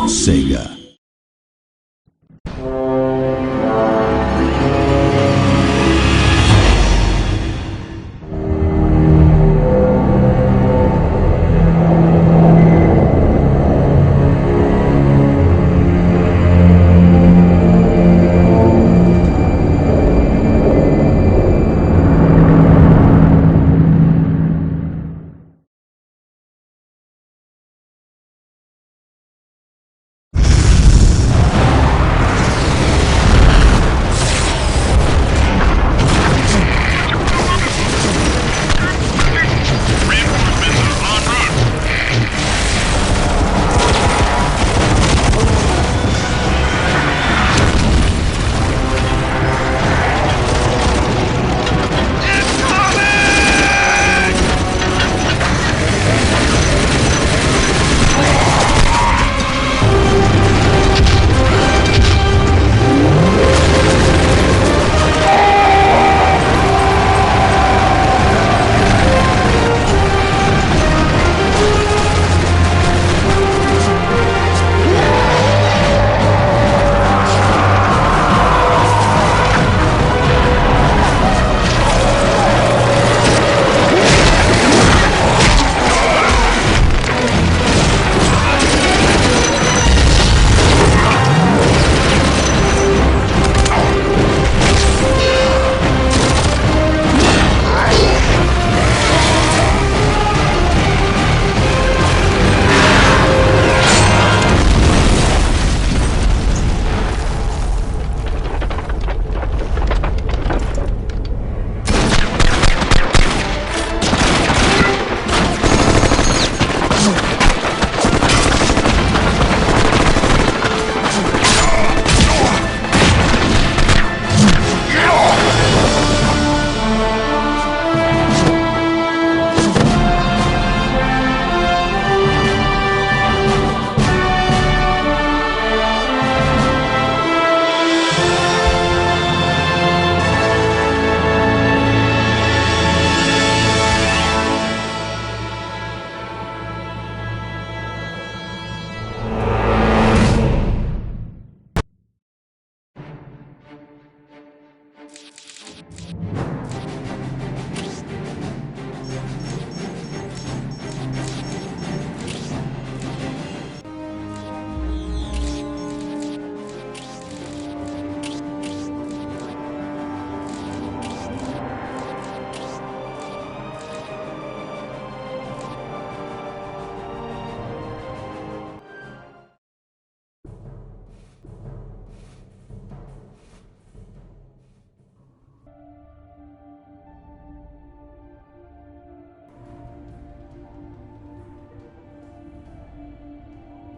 Sega.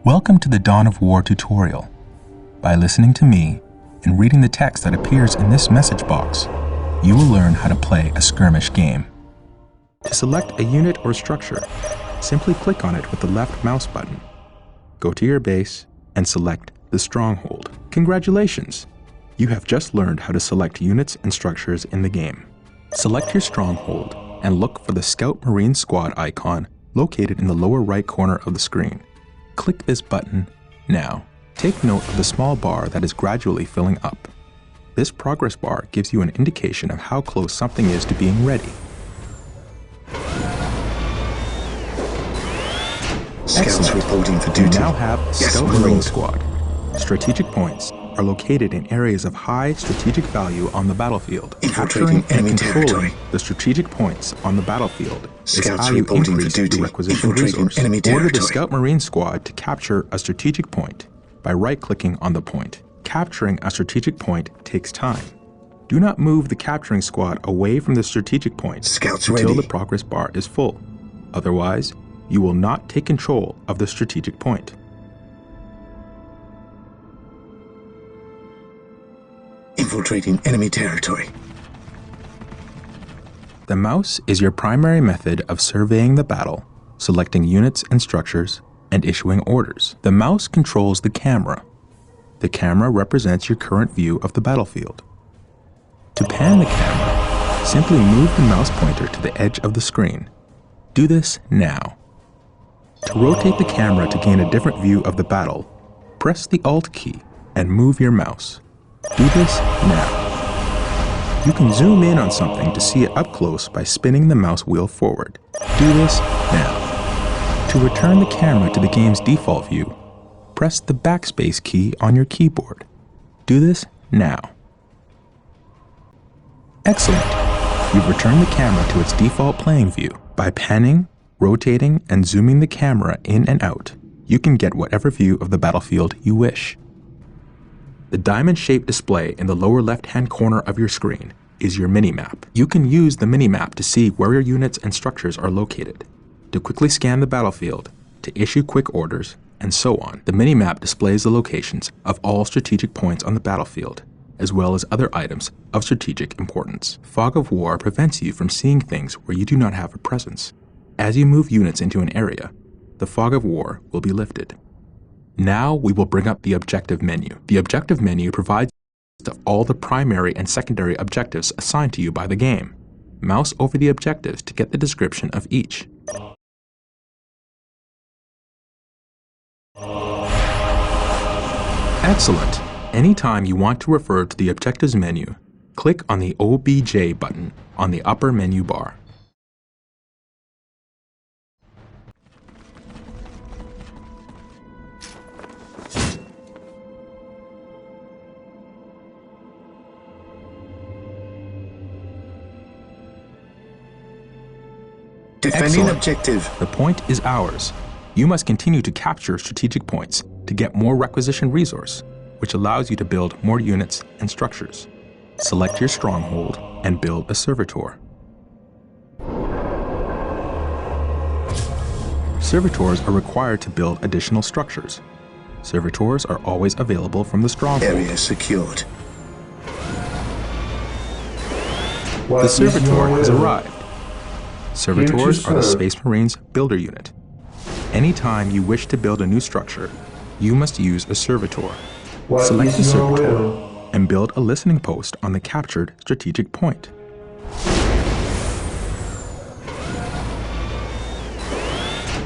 Welcome to the Dawn of War tutorial. By listening to me and reading the text that appears in this message box, you will learn how to play a skirmish game. To select a unit or structure, simply click on it with the left mouse button. Go to your base and select the stronghold. Congratulations! You have just learned how to select units and structures in the game. Select your stronghold and look for the Scout Marine Squad icon located in the lower right corner of the screen. Click this button now. Take note of the small bar that is gradually filling up. This progress bar gives you an indication of how close something is to being ready. Scouts reporting for duty. You now have Scout Marine Squad. Strategic points are located in areas of high strategic value on the battlefield. Infiltrating enemy territory. The strategic points on the battlefield Scouts is how you reporting for increase duty. the requisition Infiltrating resource. enemy Order the territory. Scout Marine Squad to capture a strategic point by right-clicking on the point. Capturing a strategic point takes time. Do not move the capturing squad away from the strategic point Scouts until ready. the progress bar is full. Otherwise, you will not take control of the strategic point. Infiltrating enemy territory. The mouse is your primary method of surveying the battle, selecting units and structures, and issuing orders. The mouse controls the camera. The camera represents your current view of the battlefield. To pan the camera, simply move the mouse pointer to the edge of the screen. Do this now. To rotate the camera to gain a different view of the battle, Press the Alt key and move your mouse. Do this now. You can zoom in on something to see it up close by spinning the mouse wheel forward. Do this now. To return the camera to the game's default view, press the backspace key on your keyboard. Do this now. Excellent! You've returned the camera to its default playing view. By panning, rotating, and zooming the camera in and out, you can get whatever view of the battlefield you wish. The diamond-shaped display in the lower left-hand corner of your screen is your minimap. You can use the minimap to see where your units and structures are located, to quickly scan the battlefield, to issue quick orders, and so on. The minimap displays the locations of all strategic points on the battlefield, as well as other items of strategic importance. Fog of War prevents you from seeing things where you do not have a presence. As you move units into an area, the Fog of War will be lifted. Now we will bring up the objective menu. The objective menu provides a list of all the primary and secondary objectives assigned to you by the game. Mouse over the objectives to get the description of each. Excellent! Anytime you want to refer to the objectives menu, click on the OBJ button on the upper menu bar. Defending Excellent. objective. The point is ours. You must continue to capture strategic points to get more requisition resource, which allows you to build more units and structures. Select your stronghold and build a servitor. Servitors are required to build additional structures. Servitors are always available from the stronghold. Area secured. The servitor has arrived. Servitors are the Space Marines builder unit. Anytime you wish to build a new structure, you must use a servitor. Select the servitor and build a listening post on the captured strategic point.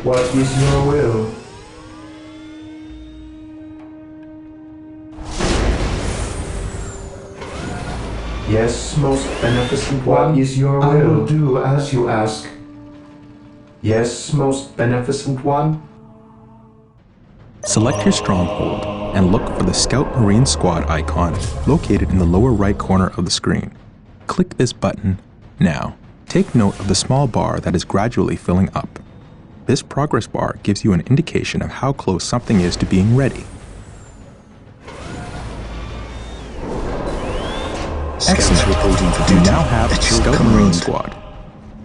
What is your will? Yes, most beneficent one. What is your will? I will do as you ask. Yes, most beneficent one. Select your stronghold and look for the Scout Marine Squad icon located in the lower right corner of the screen. Click this button now. Take note of the small bar that is gradually filling up. This progress bar gives you an indication of how close something is to being ready. Scouts reporting for You duty. now have a At your Scout Marine command. Squad.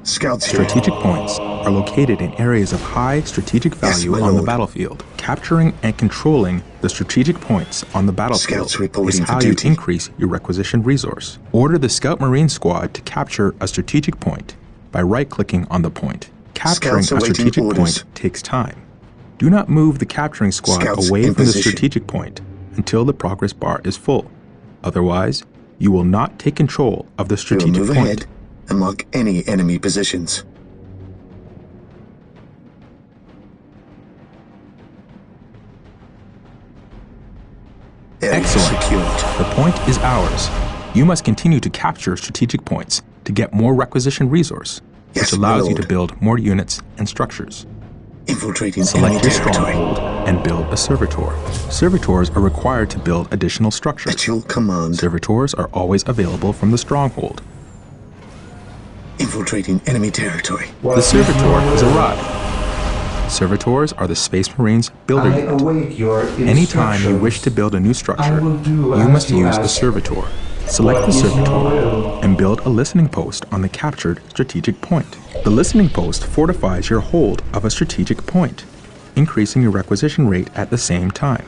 Scouts here. Strategic points are located in areas of high strategic value my on the lord. battlefield. Capturing and controlling the strategic points on the battlefield Scouts reporting is for how duty. you increase your requisition resource. Order the Scout Marine Squad to capture a strategic point by right-clicking on the point. Capturing Scouts a awaiting strategic orders. point takes time. Do not move the capturing squad Scouts away in from the position. strategic point until the progress bar is full. Otherwise, you will not take control of the We'll strategic move point. ahead and mark any enemy positions. Area Excellent. secured. The point is ours. You must continue to capture strategic points to get more requisition resource, Yes, which my allows you lord. to build more units and structures. Infiltrating Select enemy your territory. stronghold and build a servitor. Servitors are required to build additional structures. At your command. Servitors are always available from the stronghold. Infiltrating enemy territory. What The is servitor your has will? arrived. Servitors are the Space Marines builder I unit. await your instructions. Anytime you wish to build a new I structure, will do you as must you use a ask. servitor. Select What the is your servitor will? and build a listening post on the captured strategic point. The listening post fortifies your hold of a strategic point, increasing your requisition rate at the same time.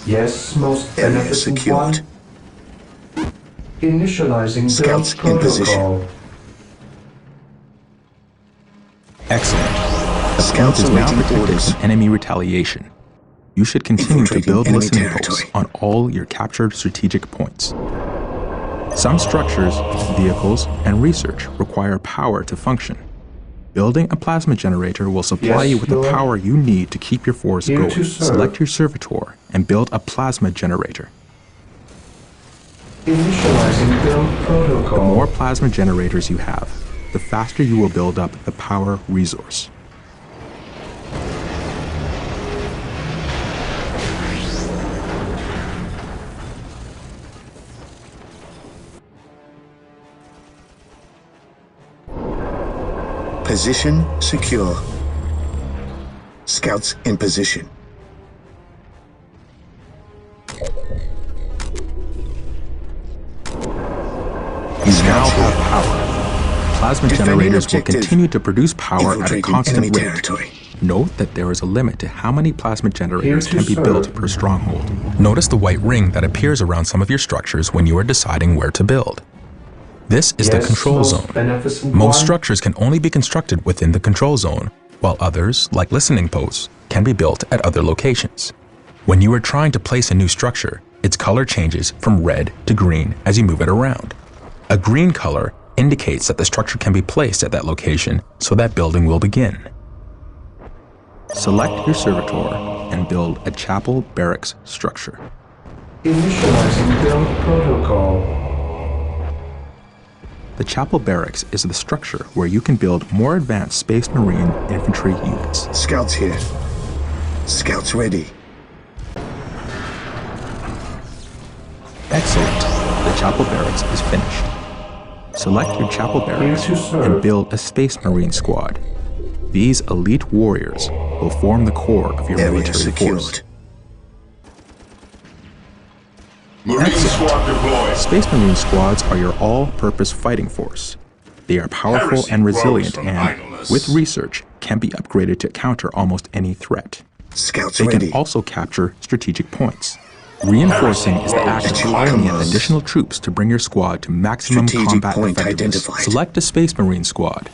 Yes, most Area beneficent secured. one. Initializing Scouts build in position. protocol. Excellent. The point Scouts is now awaiting protected orders. from enemy retaliation. You should continue to Infiltrating build enemy listening territory. posts on all your captured strategic points. Some structures, vehicles, and research require power to function. Building a plasma generator will supply you with the power you need to keep your force Here going. to serve. Select your servitor and build a plasma generator. Initializing build protocol. The more plasma generators you have, the faster you will build up the power resource. Position secure. Scouts in position. You now have power. Plasma Defending generators will objective. continue to produce power at a Infiltrating constant enemy rate. territory. Note that there is a limit to how many plasma generators Here to can be serve. built per stronghold. Notice the white ring that appears around some of your structures when you are deciding where to build. This is the Yes, control most zone. beneficent Most one. structures can only be constructed within the control zone, while others, like listening posts, can be built at other locations. When you are trying to place a new structure, its color changes from red to green as you move it around. A green color indicates that the structure can be placed at that location, so that building will begin. Select your servitor and build a chapel barracks structure. Initializing build protocol. The chapel barracks is the structure where you can build more advanced Space Marine infantry units. Scouts here. Scouts ready. Excellent. The chapel barracks is finished. Select your chapel barracks Here to serve. and build a Space Marine squad. These elite warriors will form the core of your Area military secured. force. Marine squad deployed. Space Marine squads are your all-purpose fighting force. They are powerful Heresy and grows resilient from and, idleness. with research, can be upgraded to counter almost any threat. Scouts They ready. can also capture strategic points. Reinforcing is the act of Heresy calling in commands. additional troops to bring your squad to maximum Strategic combat point effectiveness. identified. Select a Space Marine squad.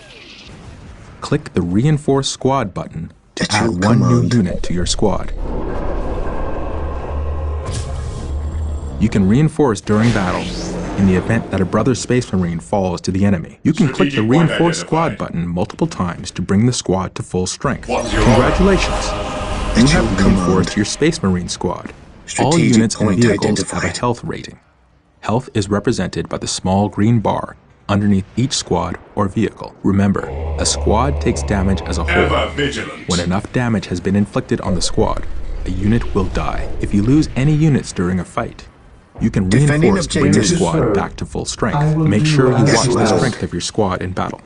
Click the Reinforce Squad button to At add your one new command. unit to your squad. You can reinforce during battle in the event that a brother Space Marine falls to the enemy. You can click the Strategic point Reinforce Squad identified. button multiple times to bring the squad to full strength. What's your Congratulations! You At your have command. reinforced your Space Marine squad. All Strategic units and point vehicles identified. have a health rating. Health is represented by the small green bar underneath each squad or vehicle. Remember, a squad takes damage as a whole. Ever vigilant. When enough damage has been inflicted on the squad, a unit will die. If you lose any units during a fight, you can Defending reinforce to bring your objectives. squad back to full I strength. will Make do sure you as watch you the ask. strength of your squad in battle.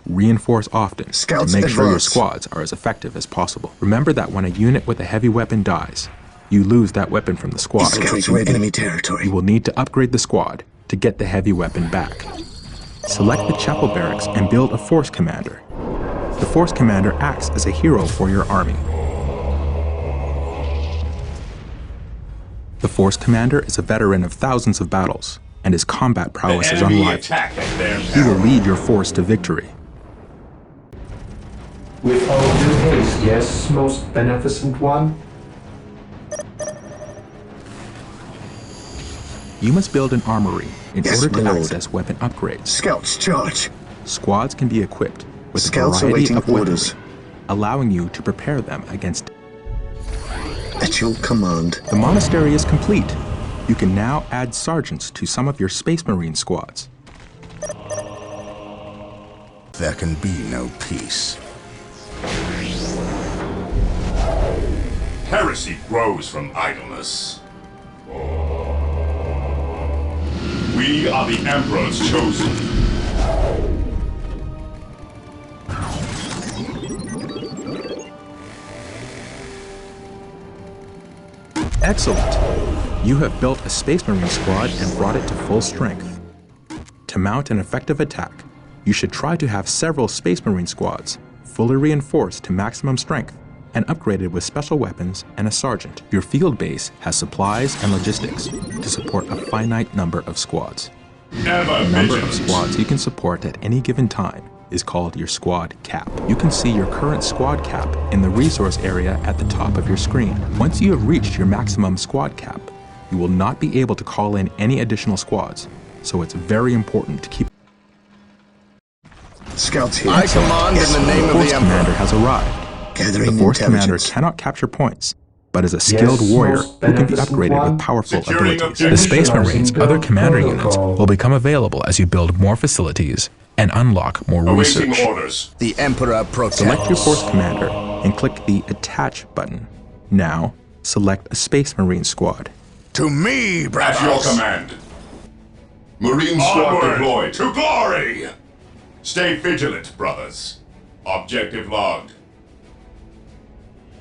Reinforce often Scouts to make sure your advance. squads are as effective as possible. Remember that when a unit with a heavy weapon dies, you lose that weapon from the squad. Scouts ready. Enemy territory. You will need to upgrade the squad to get the heavy weapon back. Select the chapel barracks and build a force commander. The force commander acts as a hero for your army. The force commander is a veteran of thousands of battles, and his combat prowess is Enemy unrivaled. attack at their He will peril. lead your force to victory. With all due haste, yes, most beneficent one. You must build an armory in Yes, order to my lord. access weapon upgrades. Scouts charge. Squads can be equipped with Scouts a variety awaiting of weaponry, orders. allowing you to prepare them against. At your command. The monastery is complete. You can now add sergeants to some of your Space Marine squads. There can be no peace. Heresy grows from idleness. We are the Emperor's chosen. Excellent! You have built a Space Marine squad and brought it to full strength. To mount an effective attack, you should try to have several Space Marine squads, fully reinforced to maximum strength, and upgraded with special weapons and a sergeant. Your field base has supplies and logistics to support a finite number of squads. Ever The number of vigilant. squads you can support at any given time is called your squad cap. You can see your current squad cap in the resource area at the top of your screen. Once you have reached your maximum squad cap, you will not be able to call in any additional squads. so it's very important to keep. Scouts here. I command in the name The of Force the Commander Emperor. has arrived. Gathering The Force Commander intelligence. cannot capture points, but is a skilled warrior most who can be beneficent upgraded one. with powerful Securing abilities. The objective. Space Marines' other Build commander protocol. units will become available as you build more facilities and unlock more Awaiting research. orders. The Emperor protects. Select your Force Commander and click the Attach button. Now, select a Space Marine squad. To me, At your brothers. command. Marine squad Onward. deployed to glory. Stay vigilant, brothers. Objective logged.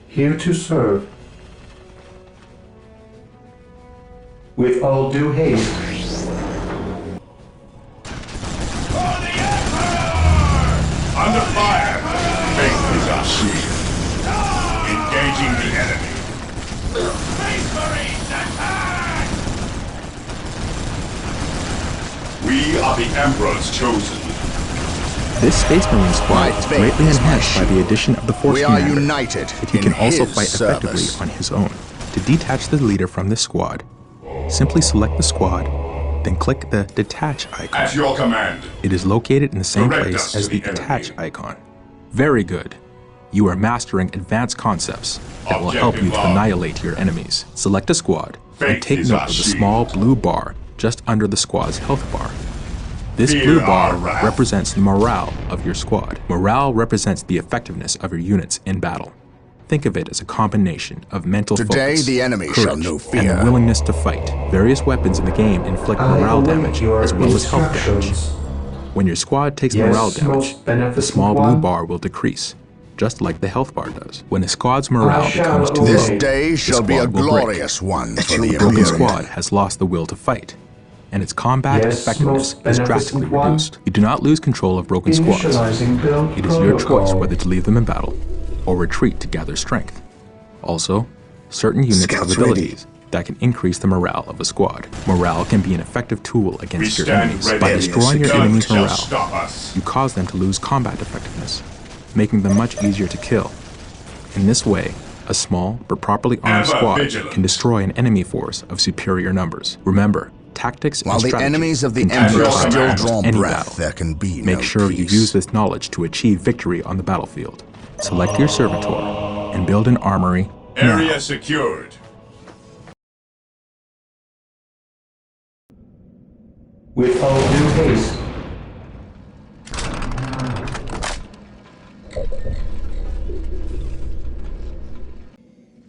Here to serve. With all due haste. Under fire. Faith is our shield. Engaging the enemy. Space Marines attack! We are the Emperor's chosen. This Space Marine squad My is faith greatly is my enhanced by the addition of the Force We are Commander. united But he in can also his fight effectively service. on his own. To detach the leader from this squad, simply select the squad, then click the Detach icon. At your command. It is located in the same Direct place us as to the the Attach enemy. icon. Very good. You are mastering advanced concepts that will help you to Objective annihilate your enemies. Select a squad and Faith take is note our of the shield. small blue bar just under the squad's health bar. This Fear blue bar our wrath. represents the morale of your squad. Morale represents the effectiveness of your units in battle. Think of it as a combination of mental Today focus, the enemy courage, shall know and fear. the willingness to fight. Various weapons in the game inflict I morale await damage your as well as health damage. instructions. When your squad takes Yes, morale damage, most beneficent the small blue one. bar will decrease, just like the health bar does. When a squad's morale I shall becomes too obey. This low, day the shall be a squad will break. glorious one At for your the The broken command. Emperor. squad has lost the will to fight, and its combat Yes, effectiveness most is drastically beneficent one. reduced. You do not lose control of broken squads. Initializing build It is your protocol. choice whether to leave them in battle or retreat to gather strength. Also, certain units Scouts have ready. abilities that can increase the morale of a squad. Morale can be an effective tool We against your stand enemies. ready. By destroying your None enemy's shall morale, stop us. you cause them to lose combat effectiveness, making them much easier to kill. In this way, a small but properly armed Ever squad vigilant. can destroy an enemy force of superior numbers. Remember, tactics While and the strategy enemies of the continue Emperor to your still command. draw any breath. battle. There can be Make no sure you peace. use this knowledge to achieve victory on the battlefield. Select your servitor and build an armory now. Area secured. With all due haste.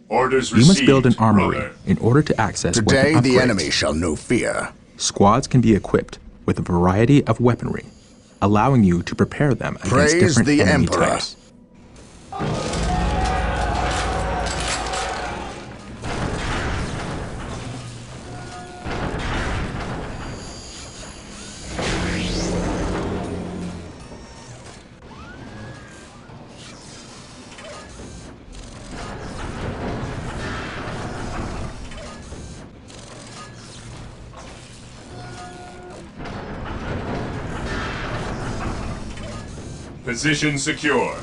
Orders You received. must build an armory brother. in order to access Today weapon the upgrades. enemy shall know fear. Squads can be equipped with a variety of weaponry, allowing you to prepare them against Praise different the enemy Emperor. types. Position secure.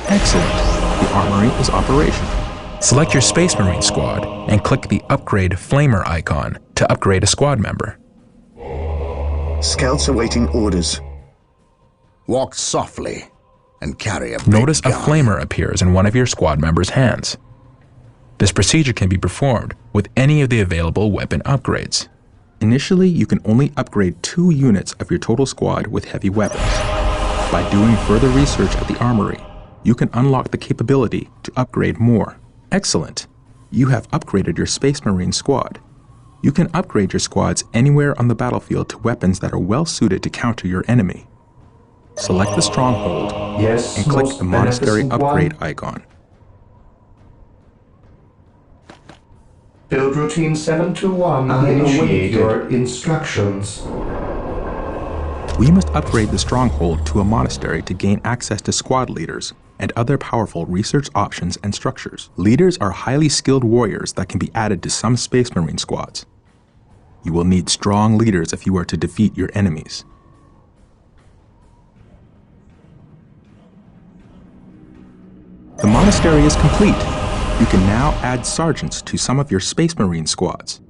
Excellent. The armory is operational. Select your Space Marine squad and click the Upgrade Flamer icon to upgrade a squad member. Scouts awaiting orders. Walk softly and carry a big Notice a gun. flamer appears in one of your squad members' hands. This procedure can be performed with any of the available weapon upgrades. Initially, you can only upgrade 2 units of your total squad with heavy weapons. By doing further research at the armory, you can unlock the capability to upgrade more. Excellent! You have upgraded your Space Marine squad. You can upgrade your squads anywhere on the battlefield to weapons that are well suited to counter your enemy. Select the stronghold Yes, and click most the monastery beneficent upgrade one. icon. Build routine 721. I await your instructions. We must upgrade the stronghold to a monastery to gain access to squad leaders and other powerful research options and structures. Leaders are highly skilled warriors that can be added to some Space Marine squads. You will need strong leaders if you are to defeat your enemies. The monastery is complete. You can now add sergeants to some of your Space Marine squads.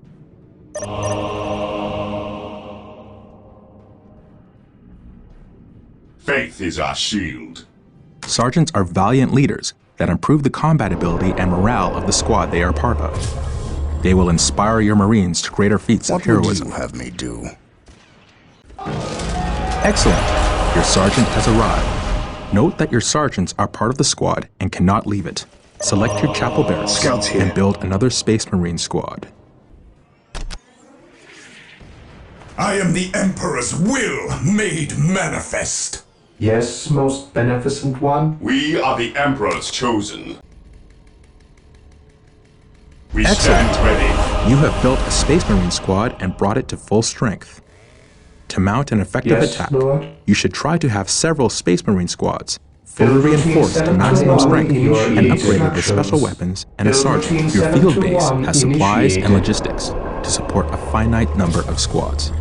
Faith is our shield. Sergeants are valiant leaders that improve the combat ability and morale of the squad they are part of. They will inspire your Marines to greater feats of What would heroism. you have me do? Excellent! Your sergeant has arrived. Note that your sergeants are part of the squad and cannot leave it. Select your chapel barracks Scouts here. and build another Space Marine squad. I am the Emperor's will made manifest. Yes, most beneficent one. We are the Emperor's chosen. We Excellent. stand ready. You have built a Space Marine squad and brought it to full strength. To mount an effective Yes, attack, Lord. you should try to have several Space Marine squads, fully Build routine reinforced to 7 maximum to 1 strength and initiate upgraded with special instructions. weapons and a Build sergeant. routine Your 7 field to base 1 has supplies and initiated. logistics to support a finite number of squads.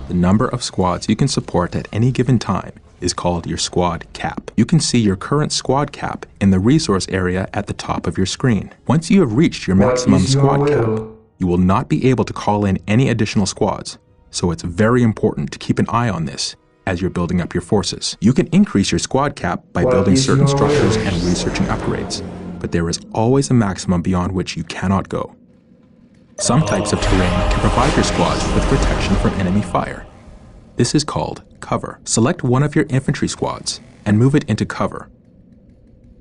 The number of squads you can support at any given time is called your squad cap. You can see your current squad cap in the resource area at the top of your screen. Once you have reached your What maximum is your squad cap, will? you will not be able to call in any additional squads, so it's very important to keep an eye on this as you're building up your forces. You can increase your squad cap by What building is certain your structures will? and researching upgrades, but there is always a maximum beyond which you cannot go. Some types of terrain can provide your squads with protection from enemy fire. This is called cover. Select one of your infantry squads and move it into cover.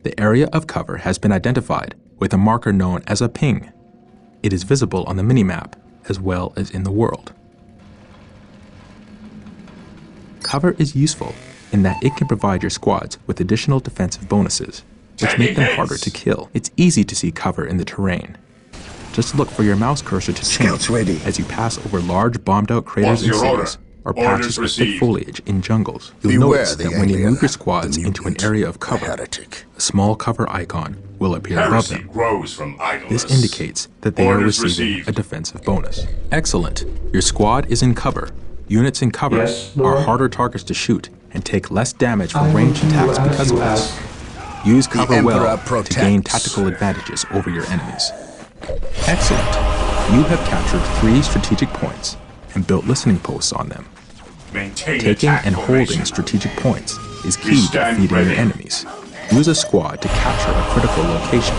The area of cover has been identified with a marker known as a ping. It is visible on the minimap as well as in the world. Cover is useful in that it can provide your squads with additional defensive bonuses, which make them harder to kill. It's easy to see cover in the terrain. Just look for your mouse cursor to change Scouts ready. as you pass over large bombed-out craters What's in your order? cities or Orders patches of thick received. foliage in jungles. You'll Beware notice the that when you alien, move your squads the into an mutant, area of the cover, heretic. a small cover icon will appear above Heresy them. grows from idleness. This indicates that they are Orders receiving received. a defensive bonus. Excellent. Your squad is in cover. Units in cover Yes, are Lord. harder targets to shoot and take less damage I from will ranged do attacks as because you of this. ask. Use cover well Emperor to gain protects. tactical advantages over your enemies. Excellent. You have captured 3 strategic points and built listening posts on them. Maintain Taking attack and holding formation. strategic points is We key to stand defeating ready. your enemies. Use a squad to capture a critical location.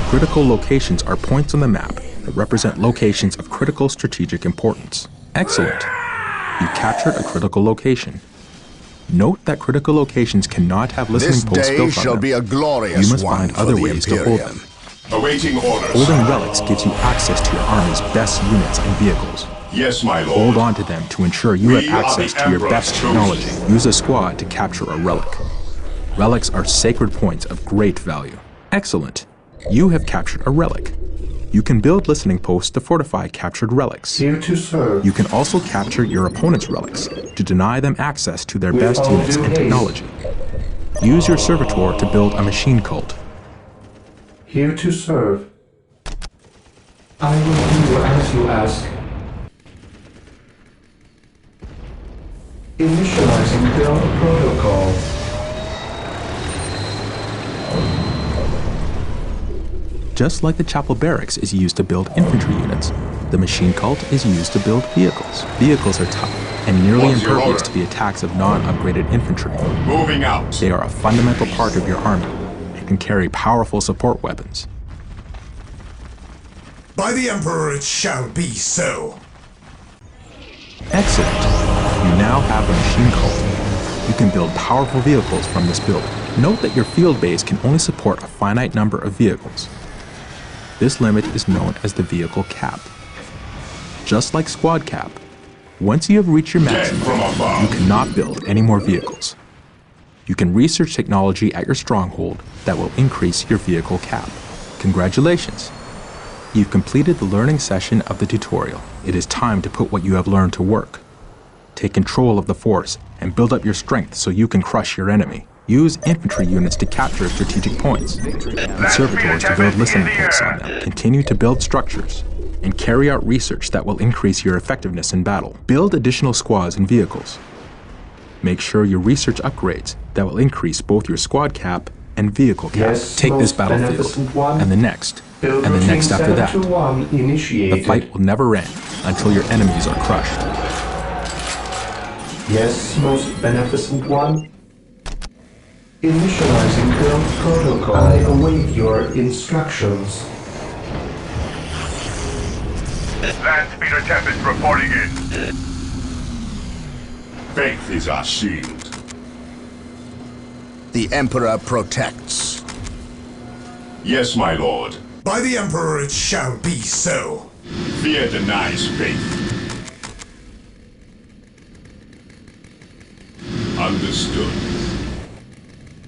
Critical locations are points on the map that represent locations of critical strategic importance. Excellent. You captured a critical location. Note that critical locations cannot have listening This posts day built on shall them. be a glorious You must one find for other the ways to hold Imperium. them. Awaiting orders. Holding relics gives you access to your army's best units and vehicles. Yes, my lord. Hold on to them to ensure you We have are access the to your Emperor's best chosen. technology. Use a squad to capture a relic. Relics are sacred points of great value. Excellent. You have captured a relic. You can build listening posts to fortify captured relics. Here to serve. You can also capture your opponent's relics to deny them access to their With best all units due and haste. technology. Use your servitor to build a machine cult. Here to serve. I will do as you ask. Initializing build protocol. Just like the chapel barracks is used to build infantry units, the machine cult is used to build vehicles. Vehicles are tough and nearly What's your impervious order? to the attacks of non-upgraded infantry. Moving out. They are a fundamental part of your army and can carry powerful support weapons. By the Emperor it shall be so. Excellent! You now have a machine cult. You can build powerful vehicles from this building. Note that your field base can only support a finite number of vehicles. This limit is known as the vehicle cap. Just like squad cap, once you have reached your Dead maximum, from above. you cannot build any more vehicles. You can research technology at your stronghold that will increase your vehicle cap. Congratulations! You've completed the learning session of the tutorial. It is time to put what you have learned to work. Take control of the force and build up your strength so you can crush your enemy. Use infantry units to capture strategic points, and servitors to build listening posts on them. Continue to build structures, and carry out research that will increase your effectiveness in battle. Build additional squads and vehicles. Make sure you research upgrades that will increase both your squad cap and vehicle cap. Yes, Take this most battlefield, beneficent one. and the next, Build and the routine next after that. 721 The initiated. fight will never end until your enemies are crushed. Yes, most beneficent one. Initializing build protocol. I await your instructions. Land Speeder Tempest reporting in. Faith is our shield. The Emperor protects. Yes, my lord. By the Emperor it shall be so. Fear denies faith. Understood.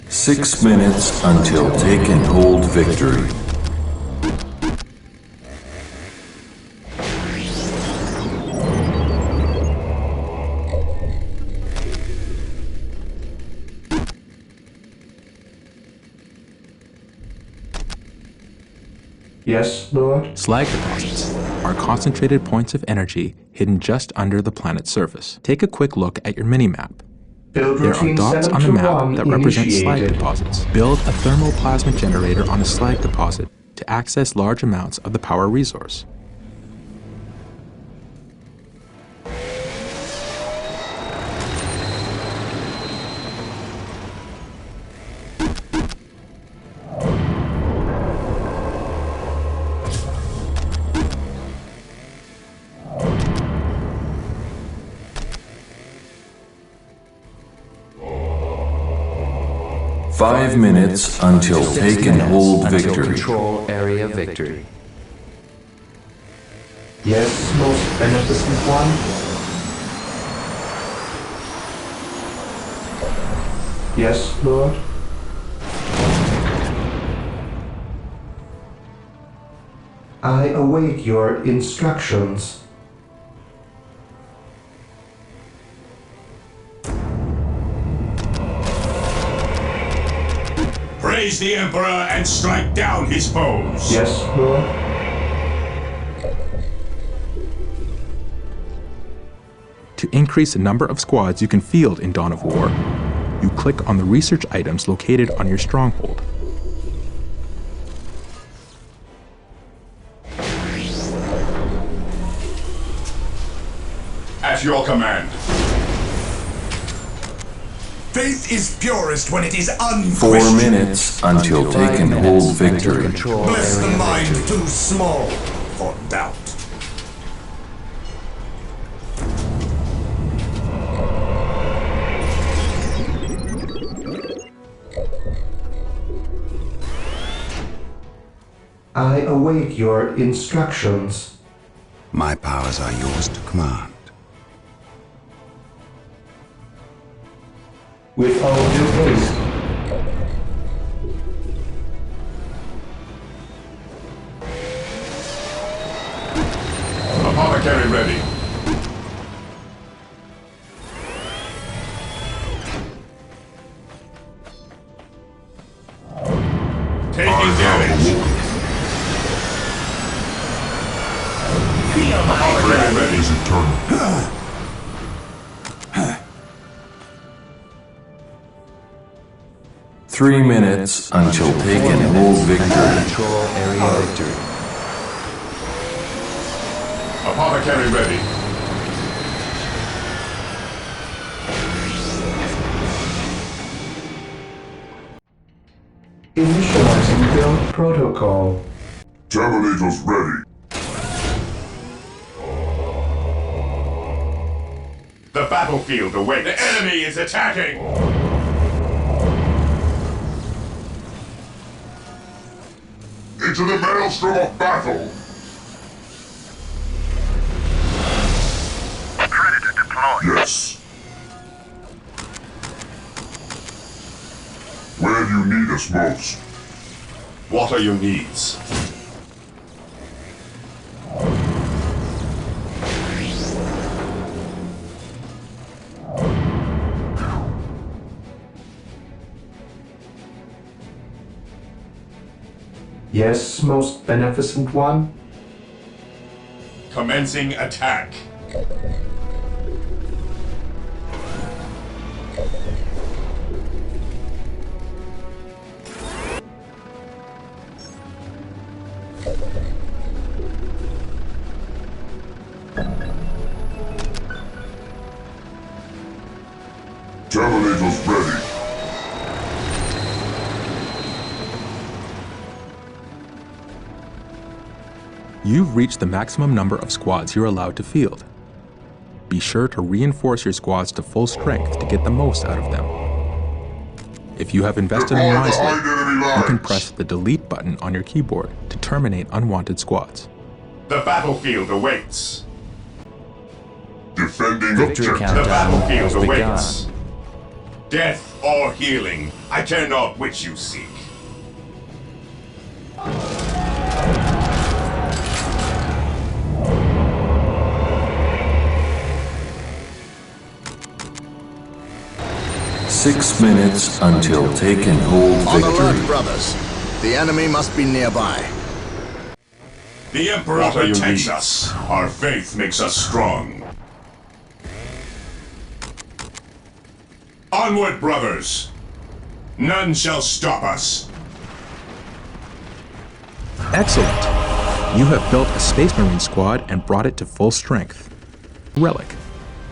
6 minutes until take and hold victory. Yes, Lord? Slag deposits are concentrated points of energy hidden just under the planet's surface. Take a quick look at your minimap. Build There are routine dots on the map 721 that represent slag initiated. deposits. Build a thermal plasma generator on a slag deposit to access large amounts of the power resource. Five minutes until take and hold victory. Control area victory. Yes, most beneficent one. Yes, Lord? I await your instructions. Praise the Emperor and strike down his foes. Yes, Lord? To increase the number of squads you can field in Dawn of War, you click on the research items located on your stronghold. At your command. Faith is purest when it is unquestioned. 4 minutes until take and hold victory. Control Bless the area mind victory. too small for doubt. I await your instructions. My powers are yours to command. With all due haste. Apothecary ready. Taking damage. Apothecary ready. 3 minutes until take and hold victory. Control area victory. Apothecary ready. Initializing build protocol. Terminators ready. The battlefield awaits. The enemy is attacking! Into the maelstrom of battle! Predator deployed. Yes. Where do you need us most? What are your needs? Yes, most beneficent one. Commencing attack. Terminators ready. You've reached the maximum number of squads you're allowed to field. Be sure to reinforce your squads to full strength to get the most out of them. If you have invested wisely, you can press the delete button on your keyboard to terminate unwanted squads. The battlefield awaits. Defending Victory the countdown battlefield has begun. awaits. Death or healing, I care not which you seek. Six minutes until take and hold On alert, victory. brothers. The enemy must be nearby. The Emperor protects us. Our faith makes us strong. Onward, brothers! None shall stop us. Excellent! You have built a Space Marine squad and brought it to full strength. Relic.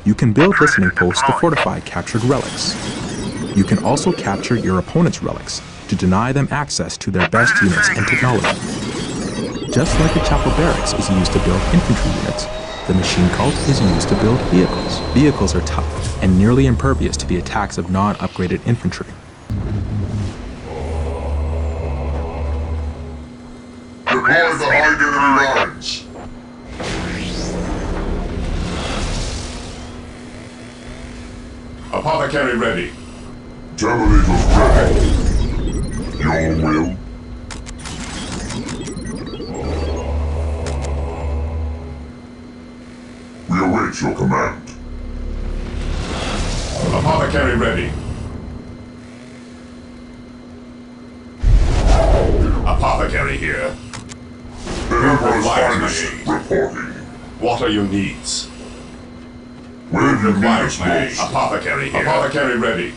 You can build listening posts to fortify captured relics. You can also capture your opponent's relics to deny them access to their best units and technology. Just like the Chapel Barracks is used to build infantry units, the Machine Cult is used to build vehicles. Vehicles are tough and nearly impervious to the attacks of non-upgraded infantry. Deploy behind enemy lines. Apothecary ready. Terminators ready. Your will. We await your command. Apothecary ready. Apothecary here. The Emperor's finest reporting. What are your needs? Where requires me? Apothecary here. Apothecary ready.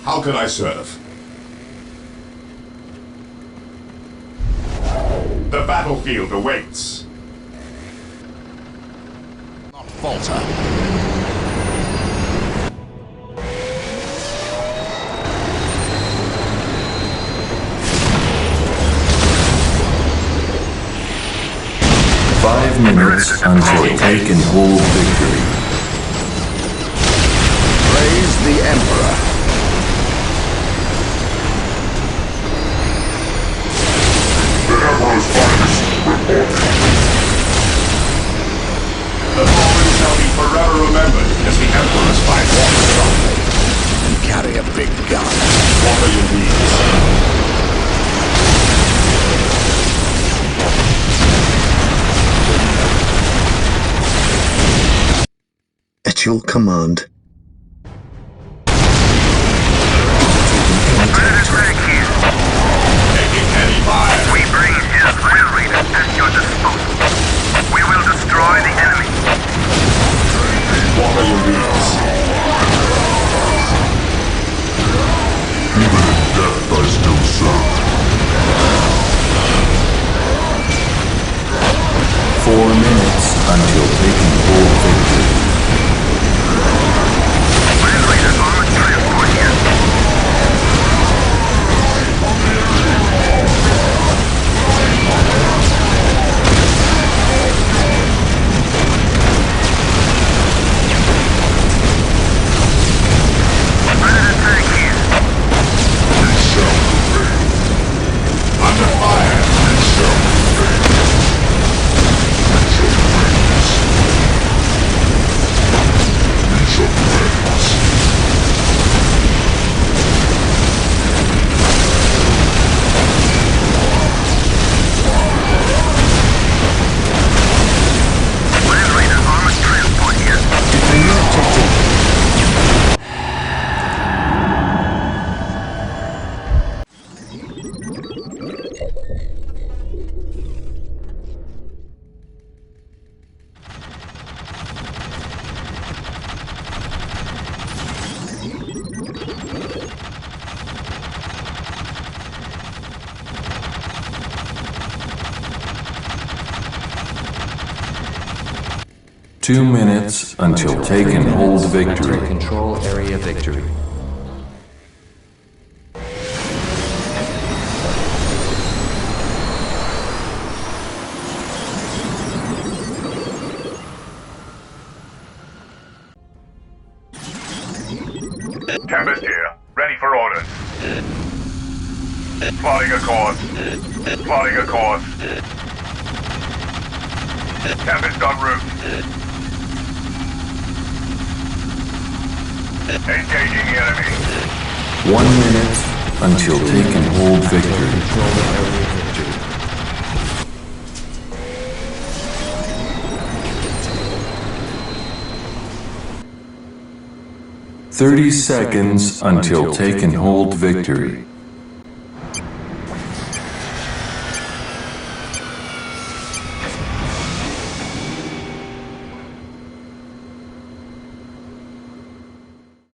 How can I serve? The battlefield awaits. Not falter. Five minutes until take and hold victory. Praise the Emperor. The Emperor's finest reporting. The moment shall be forever remembered as the Emperor's finest. And carry a big gun. What are your needs? At your command. Taking heavy fire. We bring his will reader at your disposal. We will destroy the enemy. What are your needs? Even in death I still serve. 4 minutes until take and hold victory. 2 minutes until take and hold victory. Until control area victory. Tempest here. Ready for orders. Plotting a course. Plotting a course. Tempest en route. Engaging the enemy. 1 minute until take and hold victory. Control area victory. 30 seconds until take and hold victory.